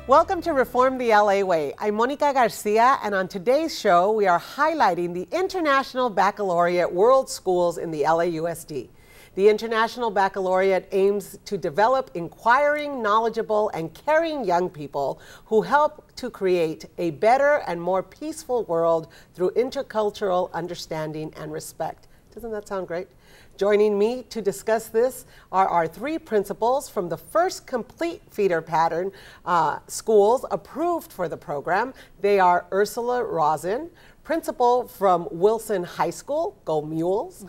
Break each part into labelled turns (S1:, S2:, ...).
S1: Welcome to Reform the LA Way. I'm Monica Garcia, and on today's show, we are highlighting the International Baccalaureate World Schools in the LAUSD. The International Baccalaureate aims to develop inquiring, knowledgeable, and caring young people who help to create a better and more peaceful world through intercultural understanding and respect. Doesn't that sound great? Joining me to discuss this are our three principals from the first complete feeder pattern schools approved for the program. They are Ursula Rosin, principal from Wilson High School, go Mules,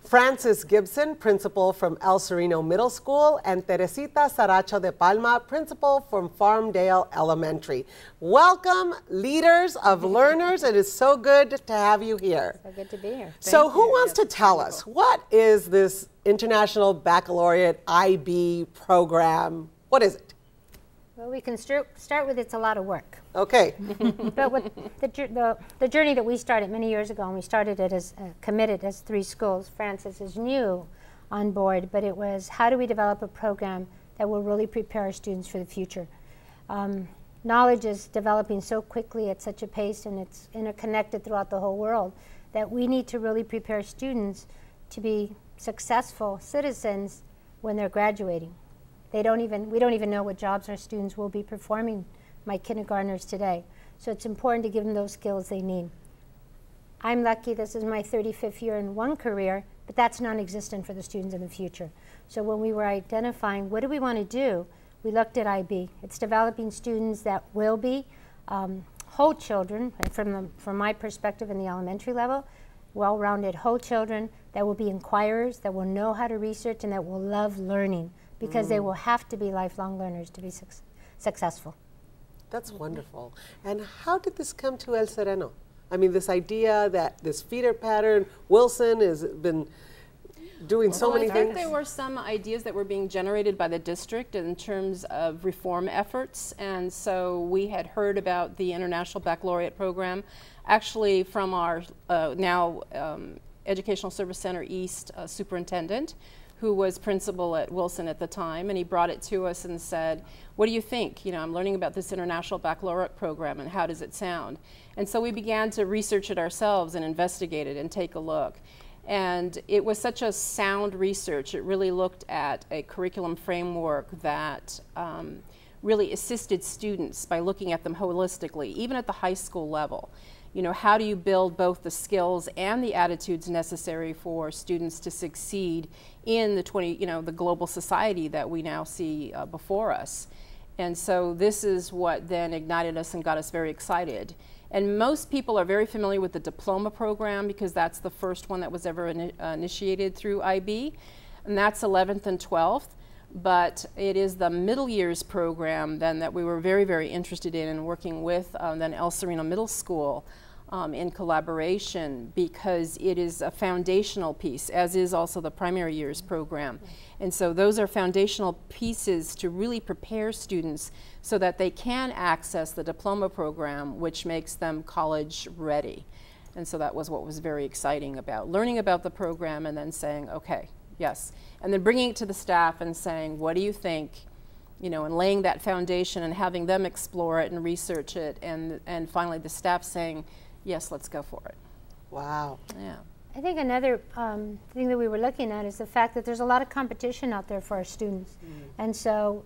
S1: Francis Gibson, principal from El Sereno Middle School, and Teresita Saracho de Palma, principal from Farmdale Elementary. Welcome, leaders of learners. It is so good to have you here.
S2: So good to be here.
S1: So who wants to tell us, what is this International Baccalaureate IB program? What is it?
S2: Well, we can start with it's a lot of work.
S1: Okay.
S2: But with the journey that we started many years ago, and we started it as committed as three schools. Francis is new on board, but it was how do we develop a program that will really prepare our students for the future. Knowledge is developing so quickly at such a pace, and it's interconnected throughout the whole world, that we need to really prepare students to be successful citizens when they're graduating. We don't even know what jobs our students will be performing, my kindergartners today. So it's important to give them those skills they need. I'm lucky, this is my 35th year in one career, but that's non-existent for the students in the future. So when we were identifying what do we want to do, we looked at IB. It's developing students that will be whole children, and from my perspective in the elementary level, well-rounded whole children that will be inquirers, that will know how to research, and that will love learning, because they will have to be lifelong learners to be successful.
S1: That's wonderful. And how did this come to El Sereno? I mean, this idea that this feeder pattern, Wilson has been doing so many things.
S3: I think there were some ideas that were being generated by the district in terms of reform efforts, and so we had heard about the International Baccalaureate program, actually from our now Educational Service Center East superintendent, who was principal at Wilson at the time, and he brought it to us and said, what do you think? You know, I'm learning about this International Baccalaureate program, and how does it sound? And so we began to research it ourselves and investigate it and take a look. And it was such a sound research. It really looked at a curriculum framework that really assisted students by looking at them holistically, even at the high school level. You know, how do you build both the skills and the attitudes necessary for students to succeed in the the global society that we now see before us? And so this is what then ignited us and got us very excited. And most people are very familiar with the diploma program, because that's the first one that was ever initiated through IB, and that's 11th and 12th. But it is the middle years program then that we were very, very interested in, and working with then El Sereno Middle School in collaboration, because it is a foundational piece, as is also the primary years program. And so those are foundational pieces to really prepare students so that they can access the diploma program, which makes them college ready. And so that was what was very exciting about learning about the program, and then saying, okay, yes. And then bringing it to the staff and saying, what do you think? You know, and laying that foundation and having them explore it and research it, and finally the staff saying, yes, let's go for it.
S1: Wow.
S2: Yeah. I think another thing that we were looking at is the fact that there's a lot of competition out there for our students. And so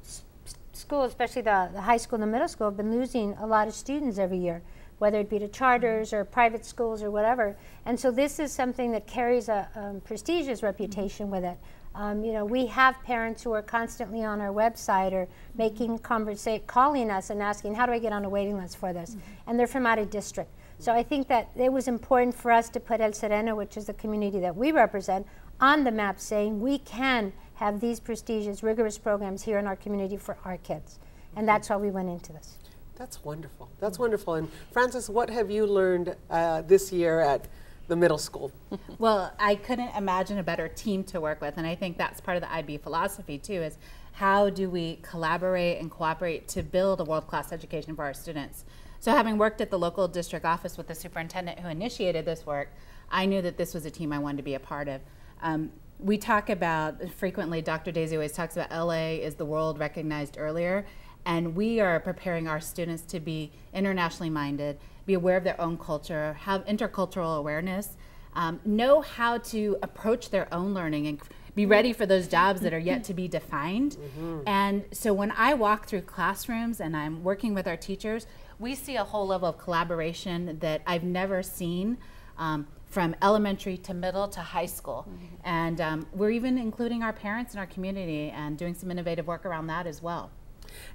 S2: schools, especially the high school and the middle school, have been losing a lot of students every year, whether it be to charters or private schools or whatever. And so this is something that carries a prestigious reputation with it. You know, we have parents who are constantly on our website or making calling us and asking, how do I get on a waiting list for this? And they're from out of district. So I think that it was important for us to put El Sereno, which is the community that we represent, on the map, saying we can have these prestigious, rigorous programs here in our community for our kids. And that's why we went into this.
S1: That's wonderful. That's wonderful. And Francis, what have you learned this year at the middle school?
S4: Well, I couldn't imagine a better team to work with, and I think that's part of the IB philosophy too, is how do we collaborate and cooperate to build a world-class education for our students. So having worked at the local district office with the superintendent who initiated this work, I knew that this was a team I wanted to be a part of. We talk about, frequently Dr. Daisy always talks about LA is the world recognized earlier, And we are preparing our students to be internationally minded, be aware of their own culture, have intercultural awareness, know how to approach their own learning and be ready for those jobs that are yet to be defined. And so when I walk through classrooms and I'm working with our teachers, we see a whole level of collaboration that I've never seen, from elementary to middle to high school. And we're even including our parents in our community and doing some innovative work around that as well.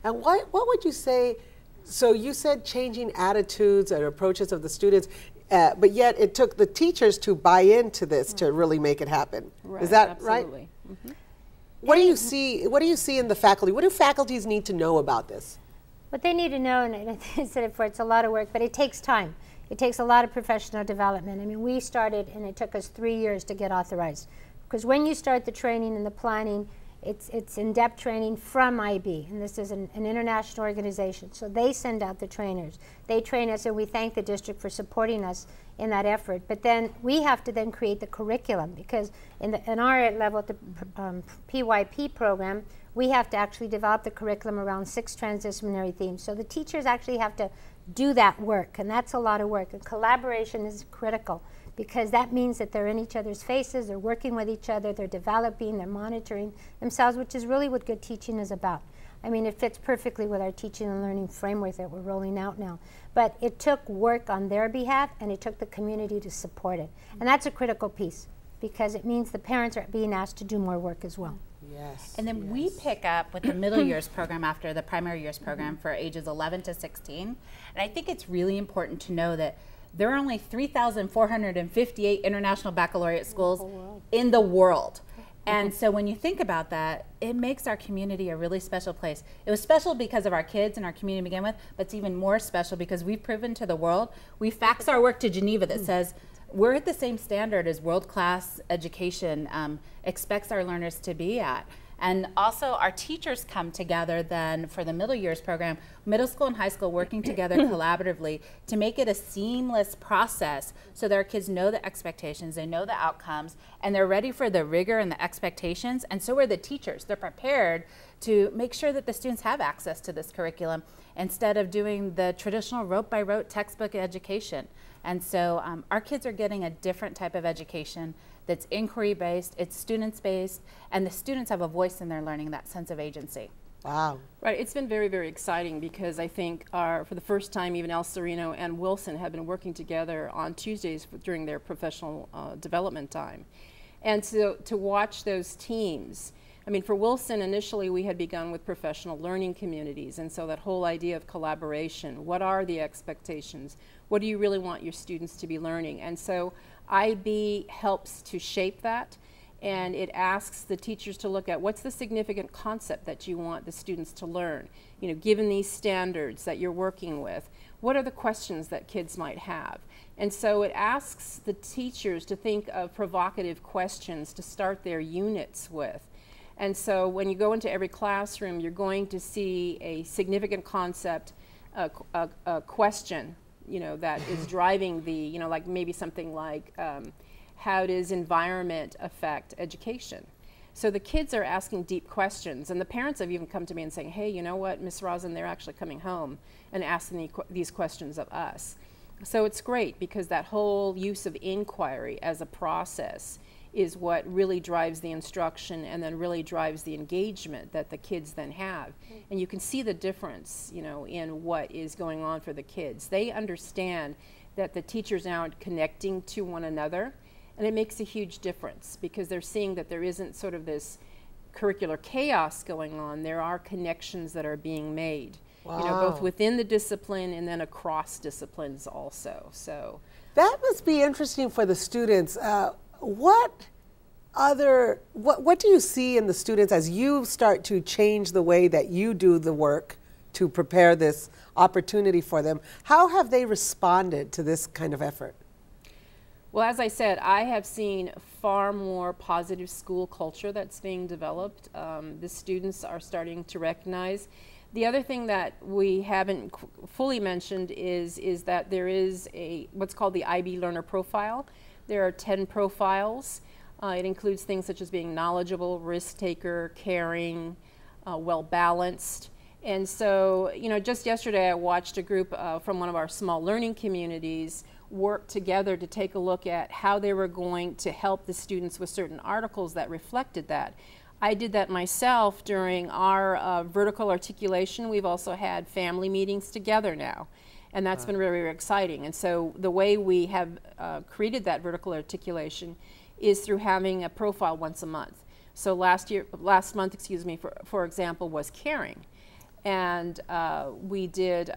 S1: And what would you say, so you said changing attitudes and approaches of the students, but yet it took the teachers to buy into this to really make it happen.
S3: Right,
S1: Is that
S3: absolutely.
S1: right? What do you see in the faculty? What do faculties need to know about this? What
S2: they need to know, and I said it before, it's a lot of work, but it takes time. It takes a lot of professional development. I mean, we started, and it took us 3 years to get authorized. Because when you start the training and the planning, it's in-depth training from IB, and this is an international organization. So they send out the trainers. They train us, and we thank the district for supporting us in that effort. But then we have to then create the curriculum, because in our level, at the PYP program, we have to actually develop the curriculum around 6 transdisciplinary themes. So the teachers actually have to do that work, and that's a lot of work. And collaboration is critical, because that means that they're in each other's faces, they're working with each other, they're developing, they're monitoring themselves, which is really what good teaching is about. I mean, it fits perfectly with our teaching and learning framework that we're rolling out now. But it took work on their behalf, and it took the community to support it. And that's a critical piece, because it means the parents are being asked to do more work as well.
S1: Yes.
S4: And then we pick up with the middle years program after the primary years program for ages 11 to 16. And I think it's really important to know that there are only 3,458 international baccalaureate schools in the world. And so when you think about that, it makes our community a really special place. It was special because of our kids and our community to begin with, but it's even more special because we've proven to the world, we fax our work to Geneva that says, we're at the same standard as world-class education expects our learners to be at. And also our teachers come together then for the middle years program, middle school and high school working together collaboratively to make it a seamless process so that our kids know the expectations, they know the outcomes, and they're ready for the rigor and the expectations. And so are the teachers. They're prepared to make sure that the students have access to this curriculum instead of doing the traditional rote-by-rote textbook education. And so our kids are getting a different type of education that's inquiry-based, it's students-based, and the students have a voice in their learning, that sense of agency.
S1: Wow.
S3: Right, it's been very, very exciting because I think for the first time, even Sereno and Wilson have been working together on Tuesdays during their professional development time. And so to watch those teams, I mean, for Wilson, initially we had begun with professional learning communities, and so that whole idea of collaboration, what are the expectations? What do you really want your students to be learning? And so IB helps to shape that, and it asks the teachers to look at what's the significant concept that you want the students to learn. You know, given these standards that you're working with, what are the questions that kids might have? And so it asks the teachers to think of provocative questions to start their units with. And so when you go into every classroom, you're going to see a significant concept, a question, you know, that is driving the, you know, like maybe something like how does environment affect education? So the kids are asking deep questions, and the parents have even come to me and saying, hey, you know what, Miss Rosin, they're actually coming home and asking these questions of us. So it's great because that whole use of inquiry as a process is what really drives the instruction and then really drives the engagement that the kids then have. And you can see the difference, you know, in what is going on for the kids. They understand that the teachers now are connecting to one another, and it makes a huge difference because they're seeing that there isn't sort of this curricular chaos going on. There are connections that are being made, you know, both within the discipline and then across disciplines also. So
S1: that must be interesting for the students. What do you see in the students as you start to change the way that you do the work to prepare this opportunity for them? How have they responded to this kind of effort?
S3: Well, as I said, I have seen far more positive school culture that's being developed. The students are starting to recognize. The other thing that we haven't fully mentioned is that there is what's called the IB Learner Profile. There are 10 profiles. It includes things such as being knowledgeable, risk taker, caring, well balanced. And so, you know, just yesterday I watched a group from one of our small learning communities work together to take a look at how they were going to help the students with certain articles that reflected that. I did that myself during our vertical articulation. We've also had family meetings together now, and that's been really, really exciting. And so the way we have created that vertical articulation is through having a profile once a month. So last month, excuse me, for example, was caring. And we did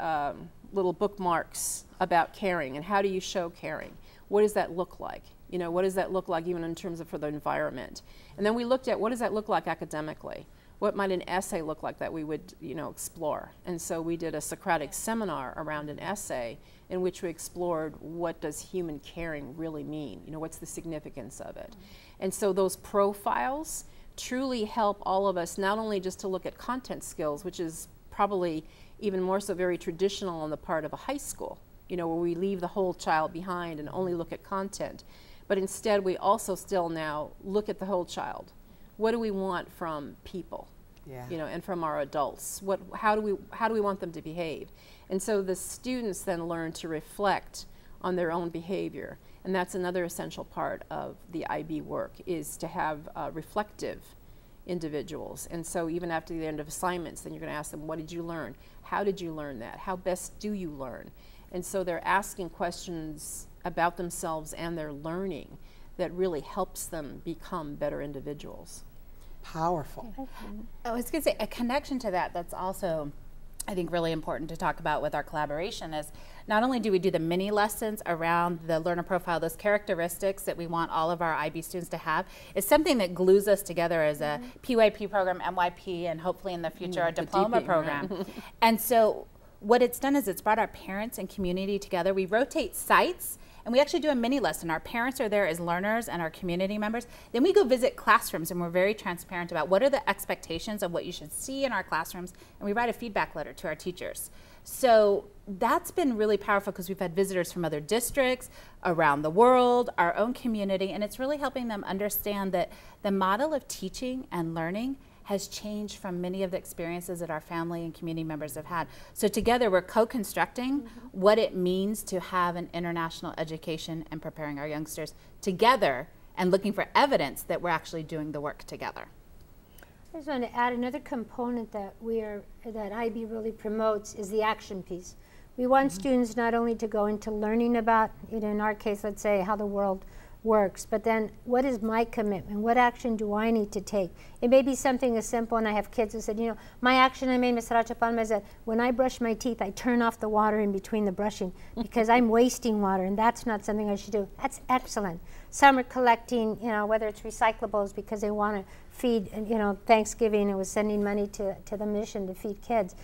S3: little bookmarks about caring and how do you show caring? What does that look like? You know, what does that look like even in terms of for the environment? And then we looked at what does that look like academically? What might an essay look like that we would, you know, explore? And so we did a Socratic seminar around an essay in which we explored what does human caring really mean? You know, what's the significance of it? And so those profiles truly help all of us not only just to look at content skills, which is probably even more so very traditional on the part of a high school, you know, where we leave the whole child behind and only look at content. But instead we also still now look at the whole child. What do we want from people? Yeah. You know, and from our adults? How do we want them to behave? And so the students then learn to reflect on their own behavior. And that's another essential part of the IB work, is to have reflective individuals. And so even after the end of assignments, then you're going to ask them, what did you learn? How did you learn that? How best do you learn? And so they're asking questions about themselves and their learning that really helps them become better individuals.
S1: Powerful.
S4: I was going to say, a connection to that that's also, I think, really important to talk about with our collaboration is not only do we do the mini lessons around the learner profile, those characteristics that we want all of our IB students to have, is something that glues us together as a PYP program, MYP, and hopefully in the future a diploma program. Right. And so what it's done is it's brought our parents and community together. We rotate sites, and we actually do a mini lesson. Our parents are there as learners and our community members. Then we go visit classrooms, and we're very transparent about what are the expectations of what you should see in our classrooms, and we write a feedback letter to our teachers. So that's been really powerful because we've had visitors from other districts, around the world, our own community, and it's really helping them understand that the model of teaching and learning has changed from many of the experiences that our family and community members have had. So together we're co-constructing what it means to have an international education and preparing our youngsters together and looking for evidence that we're actually doing the work together.
S2: I just want to add another component that that IB really promotes is the action piece. We want students not only to go into learning about, you know, in our case, let's say how the world works, but then what is my commitment? What action do I need to take? It may be something as simple, and I have kids who said, you know, my action I made, Ms. Rachapalma, is that when I brush my teeth, I turn off the water in between the brushing because I'm wasting water, and that's not something I should do. That's excellent. Some are collecting, you know, whether it's recyclables because they want to feed, you know, Thanksgiving, it was sending money to the mission to feed kids,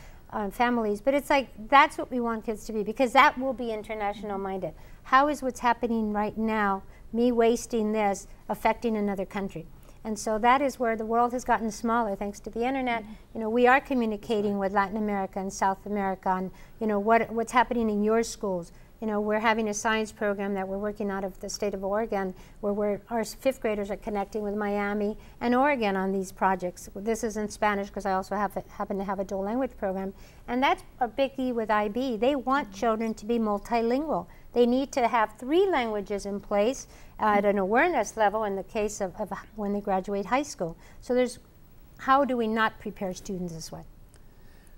S2: families. But it's like, that's what we want kids to be, because that will be international minded. How is what's happening right now, me wasting this, affecting another country? And so that is where the world has gotten smaller thanks to the internet. You know, we are communicating with Latin America and South America on, you know, what's happening in your schools. You know, we're having a science program that we're working out of the state of Oregon, where our fifth graders are connecting with Miami and Oregon on these projects. This is in Spanish because I also happen to have a dual language program. And that's a biggie with IB. They want children to be multilingual. They need to have 3 languages in place at an awareness level in the case of when they graduate high school. So how do we not prepare students this way?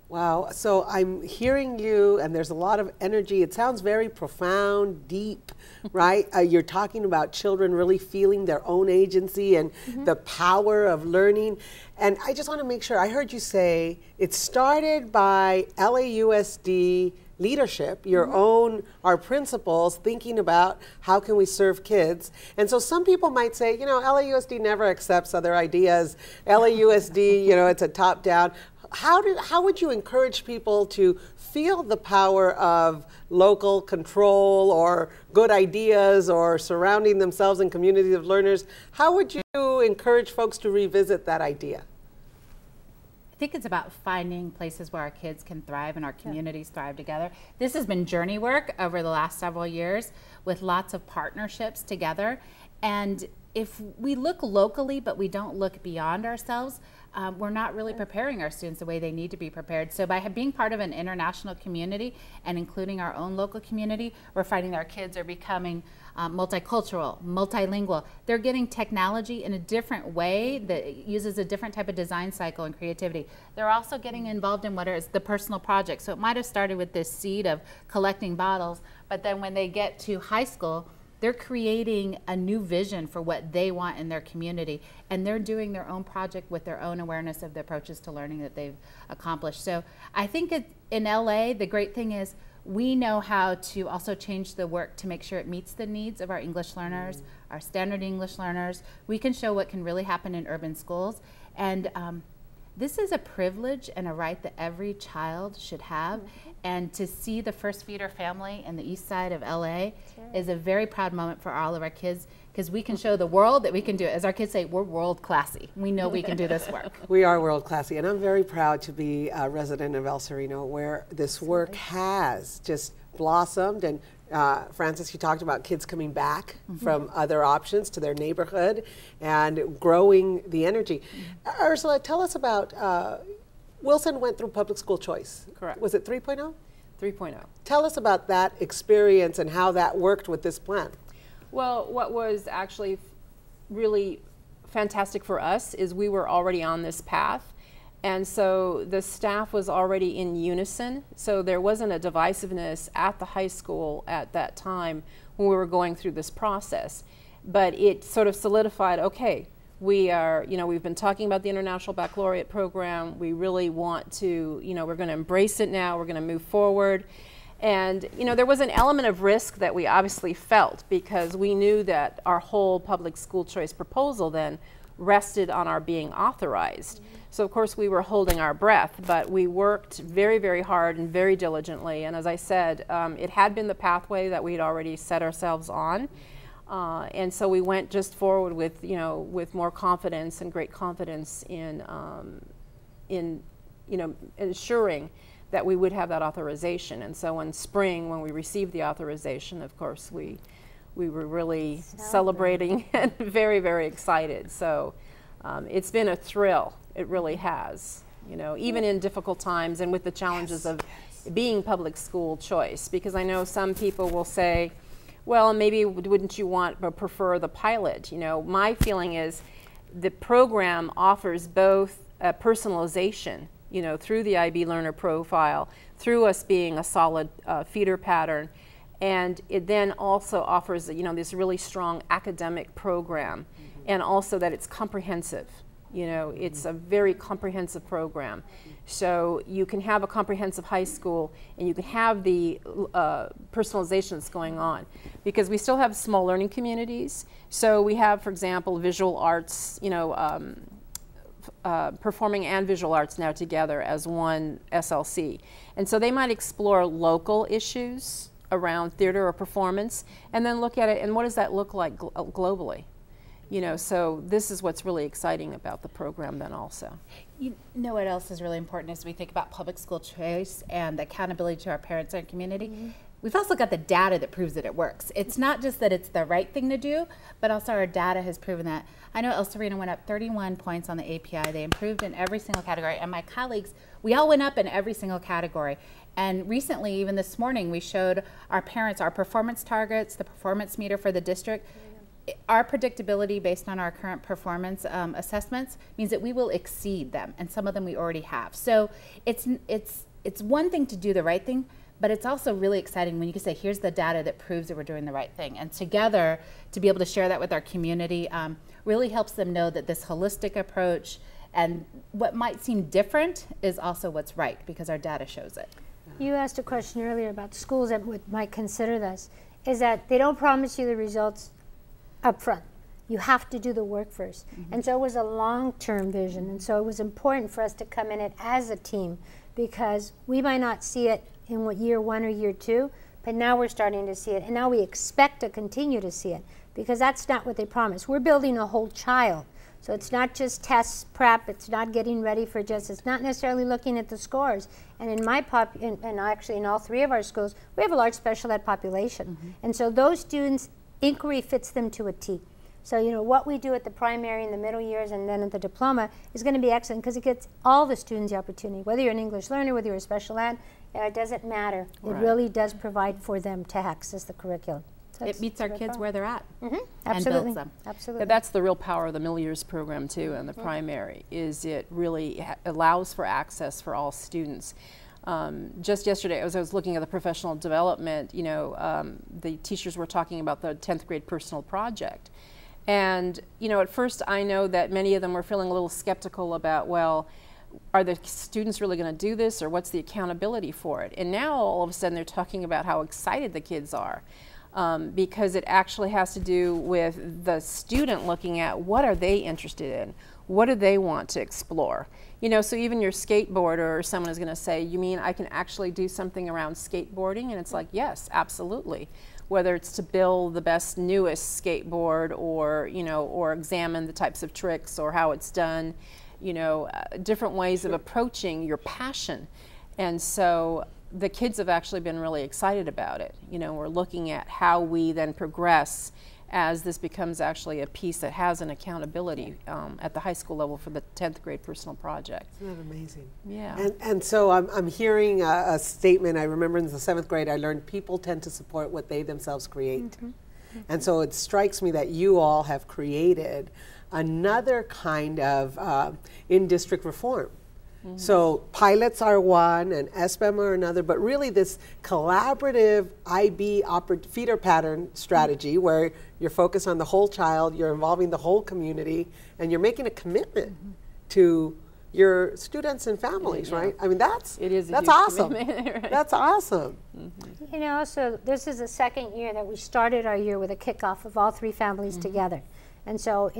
S1: Wow, so I'm hearing you, and there's a lot of energy. It sounds very profound, deep, right? You're talking about children really feeling their own agency and the power of learning. And I just want to make sure, I heard you say it started by LAUSD leadership, your own, our principals, thinking about how can we serve kids. And so some people might say, you know, LAUSD never accepts other ideas. LAUSD, you know, it's a top-down. How would you encourage people to feel the power of local control or good ideas or surrounding themselves in communities of learners? How would you encourage folks to revisit that idea?
S4: I think it's about finding places where our kids can thrive and our communities thrive together. This has been journey work over the last several years with lots of partnerships together. And if we look locally but we don't look beyond ourselves, we're not really preparing our students the way they need to be prepared. So by being part of an international community and including our own local community, we're finding that our kids are becoming multicultural, multilingual. They're getting technology in a different way that uses a different type of design cycle and creativity. They're also getting involved in what is the personal project. So it might have started with this seed of collecting bottles, but then when they get to high school, they're creating a new vision for what they want in their community, and they're doing their own project with their own awareness of the approaches to learning that they've accomplished. So I think in LA, the great thing is we know how to also change the work to make sure it meets the needs of our English learners, our standard English learners. We can show what can really happen in urban schools. And this is a privilege and a right that every child should have. And to see the First Feeder family in the east side of LA is a very proud moment for all of our kids, because we can show the world that we can do it. As our kids say, we're world classy. We know we can do this work.
S1: We are world classy, and I'm very proud to be a resident of El Sereno, where this work has just blossomed. And Frances, you talked about kids coming back from other options to their neighborhood and growing the energy. Ursula, tell us about Wilson went through public school choice.
S3: Correct.
S1: Was it 3.0?
S3: 3.0.
S1: Tell us about that experience and how that worked with this plan.
S3: Well, what was actually really fantastic for us is we were already on this path, and so the staff was already in unison, so there wasn't a divisiveness at the high school at that time when we were going through this process. But it sort of solidified, okay, we are, we've been talking about the International Baccalaureate program. We really want to, we're going to embrace it now. We're going to move forward. And, there was an element of risk that we obviously felt, because we knew that our whole public school choice proposal then rested on our being authorized. So, of course, we were holding our breath, but we worked very, very hard and very diligently. And as I said, it had been the pathway that we'd already set ourselves on. And so we went just forward with, with more confidence and great confidence in ensuring that we would have that authorization. And so in spring, when we received the authorization, of course, we were really celebrating and very, very excited. So it's been a thrill. It really has, even in difficult times and with the challenges of being public school choice. Because I know some people will say, well, maybe wouldn't you want or prefer the pilot? My feeling is the program offers both a personalization, through the IB learner profile, through us being a solid feeder pattern, and it then also offers, this really strong academic program, and also that it's comprehensive. It's a very comprehensive program. So you can have a comprehensive high school, and you can have the personalization that's going on, because we still have small learning communities. So we have, for example, visual arts, performing and visual arts now together as one SLC. And so they might explore local issues around theater or performance, and then look at it, and what does that look like globally? So this is what's really exciting about the program then also.
S4: You know what else is really important as we think about public school choice and the accountability to our parents and community? We've also got the data that proves that it works. It's not just that it's the right thing to do, but also our data has proven that. I know El Sereno went up 31 points on the API. They improved in every single category, and my colleagues, we all went up in every single category. And recently, even this morning, we showed our parents our performance targets, the performance meter for the district. Our predictability based on our current performance assessments means that we will exceed them, and some of them we already have. So it's one thing to do the right thing, but it's also really exciting when you can say, here's the data that proves that we're doing the right thing. And together, to be able to share that with our community really helps them know that this holistic approach and what might seem different is also what's right, because our data shows it.
S2: You asked a question earlier about schools that might consider this, is that they don't promise you the results up front. You have to do the work first. And so it was a long-term vision, and so it was important for us to come in it as a team, because we might not see it in year 1 or year 2, but now we're starting to see it, and now we expect to continue to see it, because that's not what they promised. We're building a whole child. So it's not just tests prep, it's not getting ready for it's not necessarily looking at the scores. And in my and actually in all 3 of our schools, we have a large special ed population. And so those students, inquiry fits them to a T. So, you know, what we do at the primary and the middle years and then at the diploma is going to be excellent because it gets all the students the opportunity. Whether you're an English learner, whether you're a special ed, it doesn't matter. It really does provide for them to access the curriculum. So
S4: it meets our kids where they're at.
S2: Absolutely.
S4: And builds them.
S2: Absolutely.
S3: Yeah, that's the real power of the middle years program too, and the primary, is it really allows for access for all students. Just yesterday, as I was looking at the professional development, you know, the teachers were talking about the 10th grade personal project. And, you know, at first I know that many of them were feeling a little skeptical about, well, are the students really going to do this, or what's the accountability for it? And now all of a sudden they're talking about how excited the kids are. Because it actually has to do with the student looking at what are they interested in, what do they want to explore. You know, so even your skateboarder or someone is going to say, you mean I can actually do something around skateboarding? And it's like, yes, absolutely. Whether it's to build the best, newest skateboard, or, you know, or examine the types of tricks or how it's done, you know, different ways of approaching your passion. And so the kids have actually been really excited about it. You know, we're looking at how we then progress as this becomes actually a piece that has an accountability at the high school level for the 10th grade personal project.
S1: Isn't that amazing?
S3: Yeah.
S1: And so I'm hearing a statement. I remember in the 7th grade I learned people tend to support what they themselves create. And so it strikes me that you all have created another kind of in-district reform. So pilots are one and SBEM are another, but really this collaborative IB feeder pattern strategy where you're focused on the whole child, you're involving the whole community, and you're making a commitment to your students and families, right? I mean, that's awesome. Right? That's awesome.
S2: You know, so this is the second year that we started our year with a kickoff of all 3 families together. And so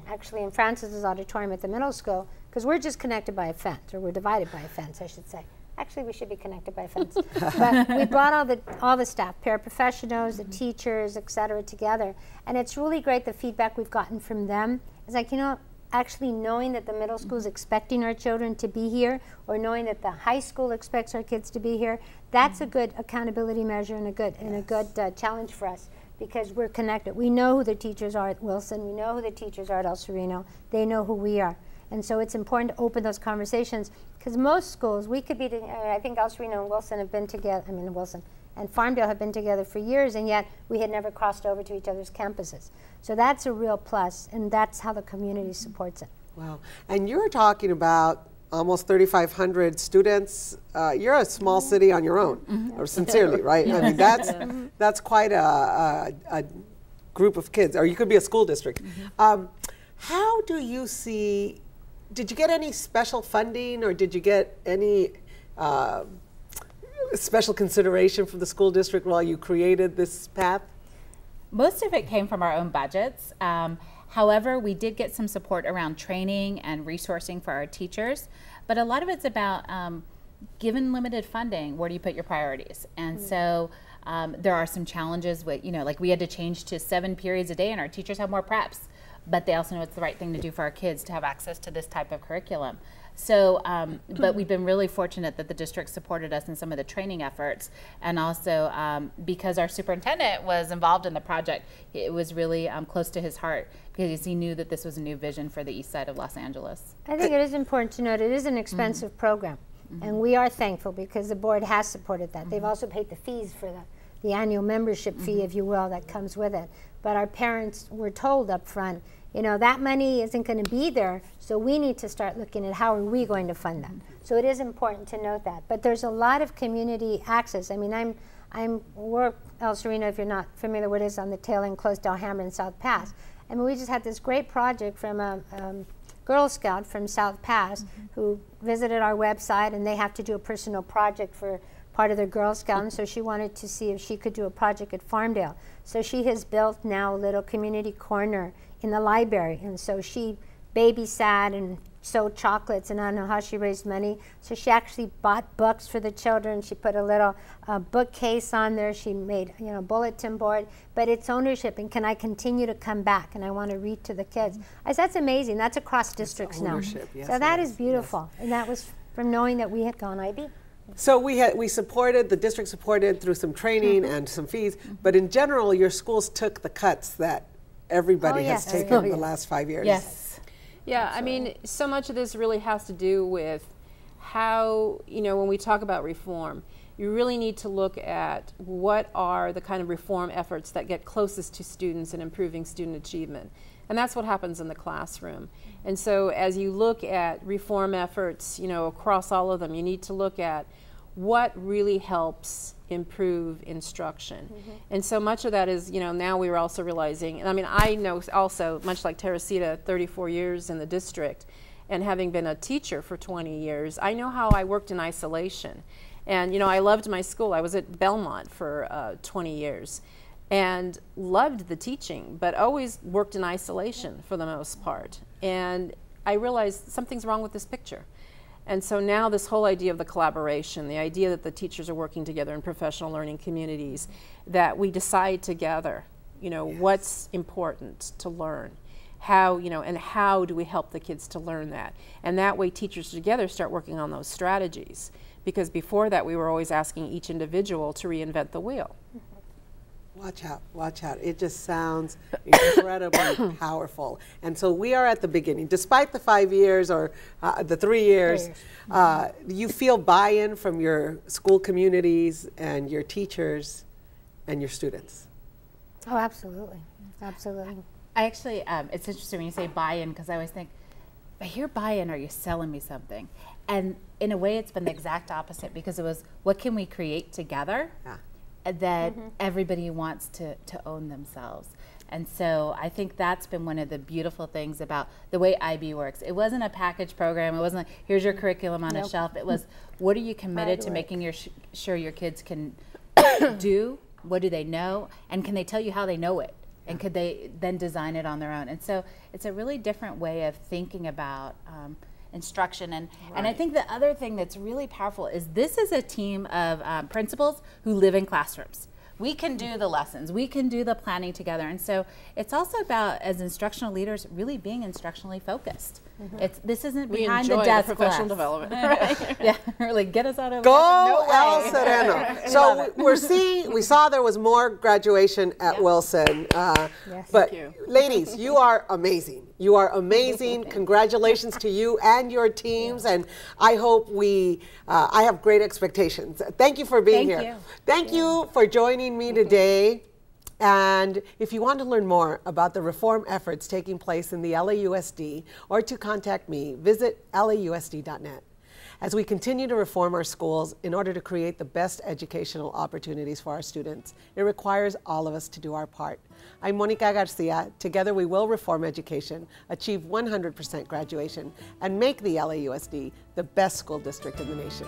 S2: actually in Francis's auditorium at the middle school, because we're just connected by a fence, or we're divided by a fence, I should say. Actually, we should be connected by a fence. But we brought all the staff, paraprofessionals, the teachers, et cetera, together. And it's really great, the feedback we've gotten from them. It's like, you know, actually knowing that the middle school is expecting our children to be here, or knowing that the high school expects our kids to be here, that's a good accountability measure and a good challenge for us. Because we're connected. We know who the teachers are at Wilson. We know who the teachers are at El Sereno. They know who we are. And so it's important to open those conversations, because most schools, we could be, I think El Sereno and Wilson have been together, Wilson and Farmdale have been together for years, and yet we had never crossed over to each other's campuses. So that's a real plus, and that's how the community supports it.
S1: Wow. And you're talking about almost 3,500 students. You're a small city on your own, or sincerely, right? I mean, that's quite a group of kids, or you could be a school district. How do you see, did you get any special funding, or did you get any special consideration from the school district while you created this path?
S4: Most of it came from our own budgets. However, we did get some support around training and resourcing for our teachers, but a lot of it's about given limited funding, where do you put your priorities? And so there are some challenges with, you know, like we had to change to 7 periods a day, and our teachers have more preps, but they also know it's the right thing to do for our kids to have access to this type of curriculum. So, but we've been really fortunate that the district supported us in some of the training efforts, and also because our superintendent was involved in the project, it was really close to his heart, because he knew that this was a new vision for the east side of Los Angeles.
S2: I think it is important to note it is an expensive program, and we are thankful because the board has supported that. They've also paid the fees for the annual membership fee, if you will, that comes with it. But our parents were told up front, you know, that money isn't going to be there, so we need to start looking at how are we going to fund that. So it is important to note that. But there's a lot of community access. I mean, we're El Sereno, if you're not familiar with it, is on the tail end close to Alhambra and South Pass. I mean, we just had this great project from a Girl Scout from South Pass who visited our website, and they have to do a personal project for part of their Girl Scout, and so she wanted to see if she could do a project at Farmdale. So she has built now a little community corner in the library, and so she babysat and sewed chocolates, and I don't know how she raised money. So she actually bought books for the children. She put a little bookcase on there. She made, you know, bulletin board, but it's ownership, and can I continue to come back, and I want to read to the kids. I said, that's amazing. That's across districts now.
S1: Yes,
S2: so that is beautiful, and that was from knowing that we had gone IB.
S1: So we supported, the district supported through some training and some fees, but in general, your schools took the cuts that everybody
S2: Oh,
S1: has
S2: yes.
S1: taken
S2: Oh,
S1: the
S2: yes.
S1: last 5 years.
S4: Yes.
S3: Yeah, I mean, so much of this really has to do with how, when we talk about reform, you really need to look at what are the kind of reform efforts that get closest to students and improving student achievement. And that's what happens in the classroom. And so as you look at reform efforts, across all of them, you need to look at what really helps improve instruction. And so much of that is, now we're also realizing, and I mean, I know also, much like Teresita, 34 years in the district, and having been a teacher for 20 years, I know how I worked in isolation. And, I loved my school. I was at Belmont for 20 years and loved the teaching, but always worked in isolation for the most part. And I realized something's wrong with this picture. And so now this whole idea of the collaboration, the idea that the teachers are working together in professional learning communities, that we decide together, what's important to learn, how, and how do we help the kids to learn that. And that way teachers together start working on those strategies. Because before that, we were always asking each individual to reinvent the wheel.
S1: Watch out, watch out. It just sounds incredibly powerful. And so we are at the beginning. Despite the 5 years or the 3 years, you feel buy-in from your school communities and your teachers and your students.
S2: Oh, absolutely. Absolutely.
S4: I actually, it's interesting when you say buy-in, because I always think, if I hear buy-in, are you selling me something? And in a way, it's been the exact opposite, because it was, what can we create together? That everybody wants to own themselves. And so I think that's been one of the beautiful things about the way IB works. It wasn't a package program. It wasn't like, here's your curriculum on a shelf. It was, what are you committed to making sure your kids can do? What do they know? And can they tell you how they know it? And could they then design it on their own? And so it's a really different way of thinking about instruction. And I think the other thing that's really powerful is this is a team of principals who live in classrooms. We can do the lessons, we can do the planning together. And so it's also about, as instructional leaders, really being instructionally focused. This isn't behind the desk
S3: professional
S4: class.
S3: development. Right?
S4: Yeah, really get us out of
S1: Go
S4: no
S1: El
S4: way.
S1: Sereno. So we saw there was more graduation at Wilson.
S2: Yes.
S1: But
S3: Thank you.
S1: ladies, you are amazing. You are amazing. Congratulations to you and your teams. And I hope I have great expectations. Thank you for being
S4: Thank
S1: here.
S4: you.
S1: Thank you for joining me today. And if you want to learn more about the reform efforts taking place in the LAUSD or to contact me, visit lausd.net. As we continue to reform our schools in order to create the best educational opportunities for our students, it requires all of us to do our part. I'm Monica Garcia. Together we will reform education, achieve 100% graduation, and make the LAUSD the best school district in the nation.